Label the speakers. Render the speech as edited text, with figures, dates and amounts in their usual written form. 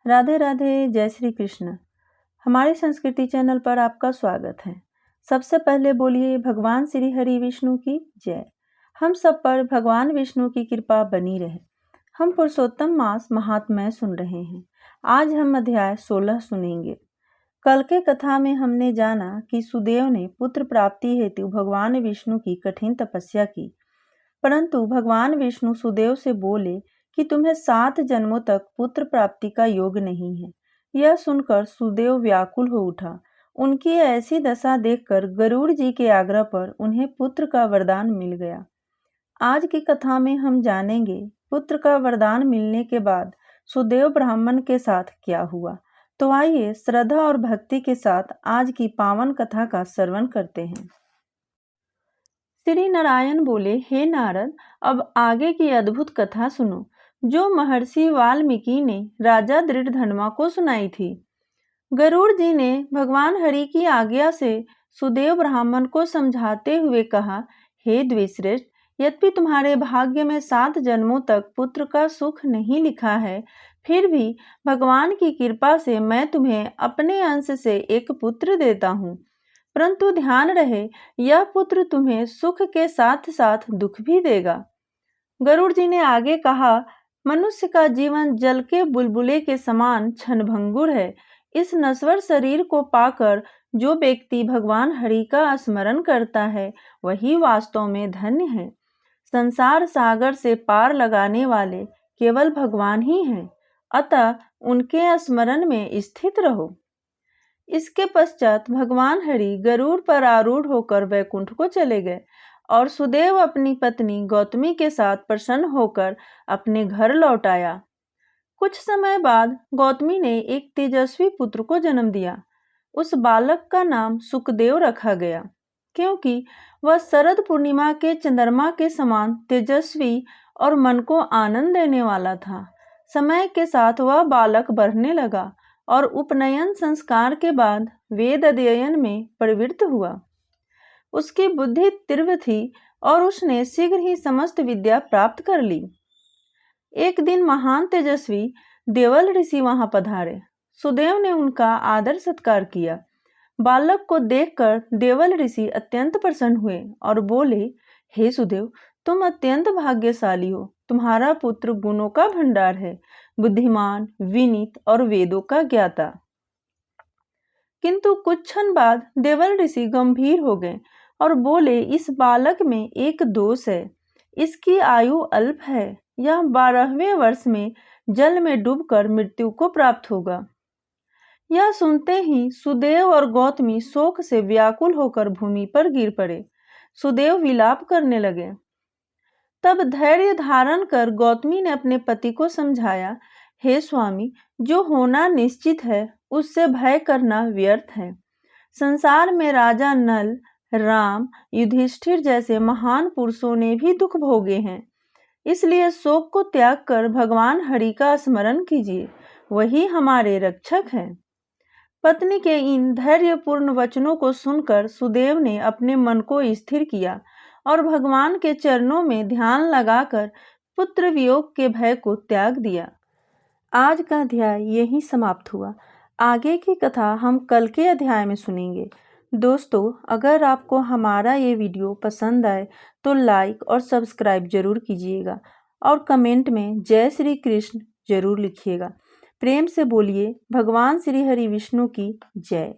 Speaker 1: राधे राधे, जय श्री कृष्ण। हमारे संस्कृति चैनल पर आपका स्वागत है। सबसे पहले बोलिए भगवान श्री हरि विष्णु की जय। हम सब पर भगवान विष्णु की कृपा बनी रहे। हम पुरुषोत्तम मास महात्म्य सुन रहे हैं। आज हम अध्याय 16 सुनेंगे। कल के कथा में हमने जाना कि सुदेव ने पुत्र प्राप्ति हेतु भगवान विष्णु की कठिन तपस्या की, परंतु भगवान विष्णु सुदेव से बोले कि तुम्हें 7 जन्मों तक पुत्र प्राप्ति का योग नहीं है। यह सुनकर सुदेव व्याकुल हो उठा। उनकी ऐसी दशा देखकर गरुड़ जी के आग्रह पर उन्हें पुत्र का वरदान मिल गया। आज की कथा में हम जानेंगे पुत्र का वरदान मिलने के बाद सुदेव ब्राह्मण के साथ क्या हुआ। तो आइए श्रद्धा और भक्ति के साथ आज की पावन कथा का श्रवण करते हैं। श्री नारायण बोले, हे नारद, अब आगे की अद्भुत कथा सुनो जो महर्षि वाल्मीकि ने राजा दृढ़धनमा को सुनाई थी। गरुड़ जी ने भगवान हरि की आज्ञा से सुदेव ब्राह्मण को समझाते हुए कहा, हे द्विश्रेष्ठ, यद्यपि तुम्हारे भाग्य में 7 जन्मों तक पुत्र का सुख नहीं लिखा है, फिर भी भगवान की कृपा से मैं तुम्हें अपने अंश से एक पुत्र देता हूँ। परंतु ध्यान रहे, यह पुत्र तुम्हें सुख के साथ साथ दुख भी देगा। गरुड़ जी ने आगे कहा, मनुष्य का जीवन जल के बुलबुले के समान क्षणभंगुर है। इस नश्वर शरीर को पाकर जो व्यक्ति भगवान हरि का स्मरण करता है वही वास्तव में धन्य है। संसार सागर से पार लगाने वाले केवल भगवान ही हैं, अतः उनके स्मरण में स्थित रहो। इसके पश्चात भगवान हरि गरुड़ पर आरूढ़ होकर वैकुंठ को चले गए और सुदेव अपनी पत्नी गौतमी के साथ प्रसन्न होकर अपने घर लौट आया। कुछ समय बाद गौतमी ने एक तेजस्वी पुत्र को जन्म दिया। उस बालक का नाम सुखदेव रखा गया, क्योंकि वह शरद पूर्णिमा के चंद्रमा के समान तेजस्वी और मन को आनंद देने वाला था। समय के साथ वह बालक बढ़ने लगा और उपनयन संस्कार के बाद वेद अध्ययन में प्रवृत्त हुआ। उसकी बुद्धि तीव्र थी और उसने शीघ्र ही समस्त विद्या प्राप्त कर ली। एक दिन महान तेजस्वी देवल ऋषि वहां पधारे। सुदेव ने उनका आदर सत्कार किया। बालक को देखकर देवल ऋषि अत्यंत प्रसन्न हुए और बोले, हे सुदेव, तुम अत्यंत भाग्यशाली हो। तुम्हारा पुत्र गुणों का भंडार है, बुद्धिमान, विनीत और वेदों का ज्ञाता। किंतु कुछ क्षण बाद देवल ऋषि गंभीर हो गए और बोले, इस बालक में एक दोष है। इसकी आयु अल्प है। यह 12वें वर्ष में जल में डूबकर मृत्यु को प्राप्त होगा। यह सुनते ही सुदेव और गौतमी शोक से व्याकुल होकर भूमि पर गिर पड़े। सुदेव विलाप करने लगे। तब धैर्य धारण कर गौतमी ने अपने पति को समझाया, हे स्वामी, जो होना निश्चित है उससे भय करना व्यर्थ है। संसार में राजा नल, राम, युधिष्ठिर जैसे महान पुरुषों ने भी दुख भोगे हैं। इसलिए शोक को त्याग कर भगवान हरि का स्मरण कीजिए, वही हमारे रक्षक हैं। पत्नी के इन धैर्यपूर्ण वचनों को सुनकर सुदेव ने अपने मन को स्थिर किया और भगवान के चरणों में ध्यान लगाकर पुत्र वियोग के भय को त्याग दिया। आज का अध्याय यही समाप्त हुआ। आगे की कथा हम कल के अध्याय में सुनेंगे। दोस्तों, अगर आपको हमारा ये वीडियो पसंद आए तो लाइक और सब्सक्राइब जरूर कीजिएगा और कमेंट में जय श्री कृष्ण जरूर लिखिएगा। प्रेम से बोलिए भगवान श्री हरि विष्णु की जय।